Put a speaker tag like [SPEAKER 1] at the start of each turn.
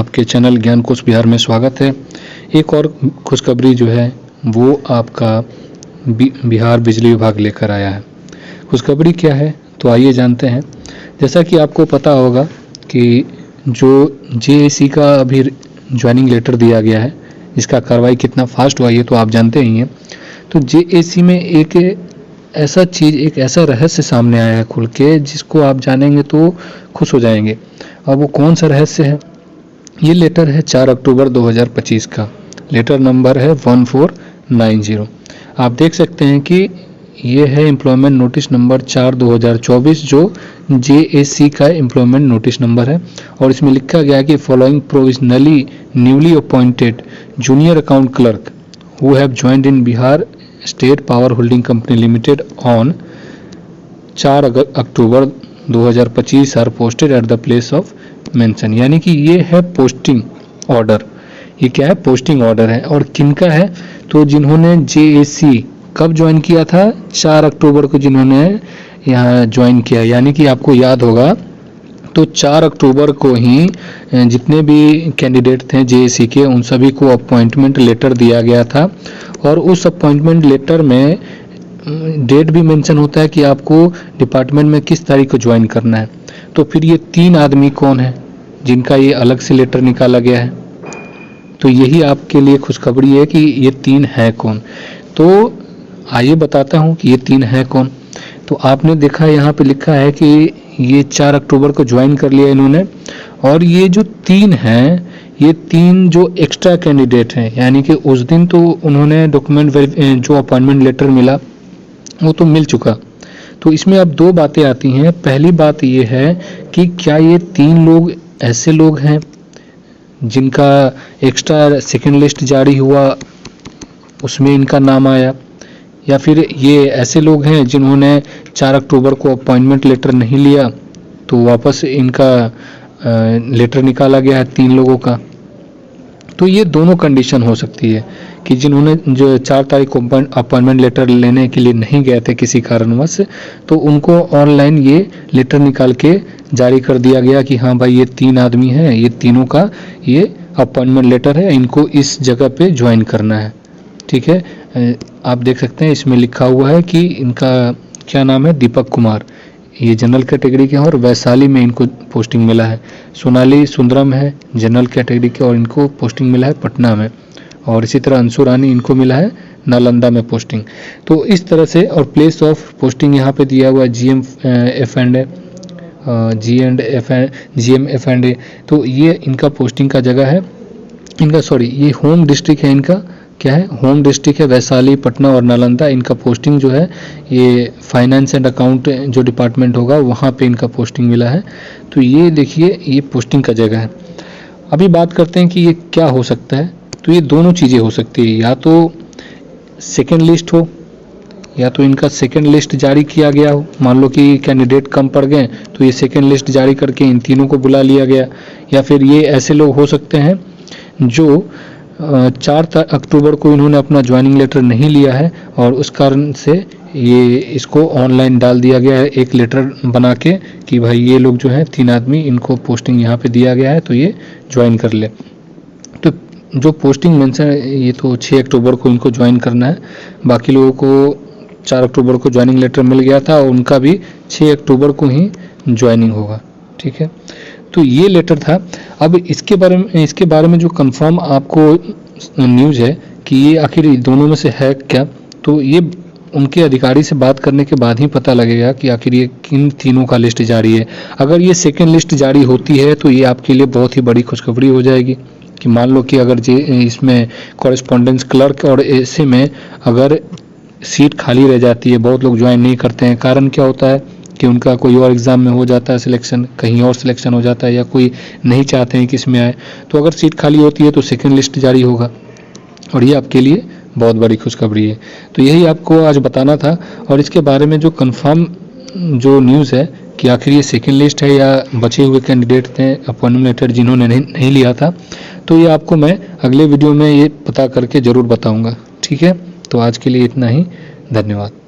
[SPEAKER 1] आपके चैनल ज्ञान कोश बिहार में स्वागत है। एक और खुशखबरी जो है वो आपका बिहार बिजली विभाग लेकर आया है। खुशखबरी क्या है तो आइए जानते हैं। जैसा कि आपको पता होगा कि जो जेएसी का अभी ज्वाइनिंग लेटर दिया गया है, इसका कार्रवाई कितना फास्ट हुआ ये तो आप जानते ही हैं। तो जेएसी में एक ऐसा रहस्य सामने आया है खुल के, जिसको आप जानेंगे तो खुश हो जाएंगे। और वो कौन सा रहस्य है? ये लेटर है 4 अक्टूबर 2025 का। लेटर नंबर है 1490। आप देख सकते हैं कि ये है एम्प्लॉयमेंट नोटिस नंबर 4/2024, जो जेएसी का एम्प्लॉयमेंट नोटिस नंबर है। और इसमें लिखा गया है कि following provisionally newly appointed junior account clerk who have joined in Bihar state power holding company limited on 4 October 2025 are posted at the place of mention. यानी कि ये है पोस्टिंग ऑर्डर। ये क्या है? पोस्टिंग ऑर्डर है। और किनका है? तो जिन्होंने जेएसी कब ज्वाइन किया था? 4 अक्टूबर को जिन्होंने यहाँ ज्वाइन किया। यानी कि आपको याद होगा तो 4 अक्टूबर को ही जितने भी कैंडिडेट थे जेएसी के, उन सभी को अपॉइंटमेंट लेटर दिया गया था। और उस अपॉइंटमेंट लेटर में डेट भी मेंशन होता है कि आपको डिपार्टमेंट में किस तारीख को ज्वाइन करना है। तो फिर ये 3 आदमी कौन है जिनका ये अलग से लेटर निकाला गया है? तो यही आपके लिए खुशखबरी है कि ये 3 हैं कौन। तो आइए बताता हूँ कि ये 3 हैं कौन। तो आपने देखा यहाँ पे लिखा है कि ये 4 अक्टूबर को ज्वाइन कर लिया इन्होंने। और ये जो 3 हैं, ये 3 जो एक्स्ट्रा कैंडिडेट हैं, यानी कि उस दिन तो उन्होंने डॉक्यूमेंट जो अपॉइंटमेंट लेटर मिला वो तो मिल चुका। तो इसमें अब 2 बातें आती हैं। पहली बात ये है कि क्या ये 3 लोग ऐसे लोग हैं जिनका एक्स्ट्रा सेकंड लिस्ट जारी हुआ उसमें इनका नाम आया, या फिर ये ऐसे लोग हैं जिन्होंने 4 अक्टूबर को अपॉइंटमेंट लेटर नहीं लिया तो वापस इनका लेटर निकाला गया है 3 लोगों का। तो ये दोनों कंडीशन हो सकती है कि जिन्होंने जो 4 तारीख को अपॉइंटमेंट लेटर लेने के लिए नहीं गए थे किसी कारणवश, तो उनको ऑनलाइन ये लेटर निकाल के जारी कर दिया गया कि हाँ भाई ये 3 आदमी हैं, ये तीनों का ये अपॉइंटमेंट लेटर है, इनको इस जगह पे ज्वाइन करना है। ठीक है, आप देख सकते हैं इसमें लिखा हुआ है कि इनका क्या नाम है? दीपक कुमार। ये जनरल कैटेगरी के हैं और वैशाली में इनको पोस्टिंग मिला है। सोनाली सुंदरम है जनरल कैटेगरी के और इनको पोस्टिंग मिला है पटना में। और इसी तरह अंशु रानी इनको मिला है नालंदा में पोस्टिंग। तो इस तरह से, और प्लेस ऑफ पोस्टिंग यहाँ पे दिया हुआ है GM F&A। तो ये इनका पोस्टिंग का जगह है। ये होम डिस्ट्रिक्ट है इनका। क्या है? होम डिस्ट्रिक्ट है वैशाली, पटना और नालंदा। इनका पोस्टिंग जो है ये फाइनेंस एंड अकाउंट जो डिपार्टमेंट होगा वहाँ पे इनका पोस्टिंग मिला है। तो ये देखिए, ये पोस्टिंग का जगह है। अभी बात करते हैं कि ये क्या हो सकता है। तो ये दोनों चीज़ें हो सकती है, या तो सेकेंड लिस्ट हो, या तो इनका सेकेंड लिस्ट जारी किया गया हो। मान लो कि कैंडिडेट कम पड़ गए तो ये सेकेंड लिस्ट जारी करके इन तीनों को बुला लिया गया। या फिर ये ऐसे लोग हो सकते हैं जो 4 अक्टूबर को इन्होंने अपना ज्वाइनिंग लेटर नहीं लिया है और उस कारण से ये इसको ऑनलाइन डाल दिया गया है एक लेटर बना के कि भाई ये लोग जो हैं 3 आदमी, इनको पोस्टिंग यहाँ पे दिया गया है तो ये ज्वाइन कर ले। तो जो पोस्टिंग मेंशन है ये तो 6 अक्टूबर को इनको ज्वाइन करना है। बाकी लोगों को 4 अक्टूबर को ज्वाइनिंग लेटर मिल गया था और उनका भी 6 अक्टूबर को ही ज्वाइनिंग होगा। ठीक है, तो ये लेटर था। अब इसके बारे में जो कंफर्म आपको न्यूज़ है कि ये आखिर दोनों में से है क्या, तो ये उनके अधिकारी से बात करने के बाद ही पता लगेगा कि आखिर ये किन तीनों का लिस्ट जारी है। अगर ये सेकेंड लिस्ट जारी होती है तो ये आपके लिए बहुत ही बड़ी खुशखबरी हो जाएगी कि मान लो कि अगर इसमें कॉरेस्पॉन्डेंस क्लर्क और ऐसे में अगर सीट खाली रह जाती है, बहुत लोग ज्वाइन नहीं करते हैं। कारण क्या होता है कि उनका कोई और एग्ज़ाम में हो जाता है सिलेक्शन, कहीं और सिलेक्शन हो जाता है, या कोई नहीं चाहते हैं कि इसमें आए। तो अगर सीट खाली होती है तो सेकेंड लिस्ट जारी होगा और ये आपके लिए बहुत बड़ी खुशखबरी है। तो यही आपको आज बताना था। और इसके बारे में जो कंफर्म जो न्यूज़ है कि आखिर ये सेकेंड लिस्ट है या बचे हुए कैंडिडेट थे अपॉइंटमेंट लेटर जिन्होंने नहीं लिया था, तो ये आपको मैं अगले वीडियो में ये पता करके ज़रूर बताऊँगा। ठीक है, तो आज के लिए इतना ही। धन्यवाद।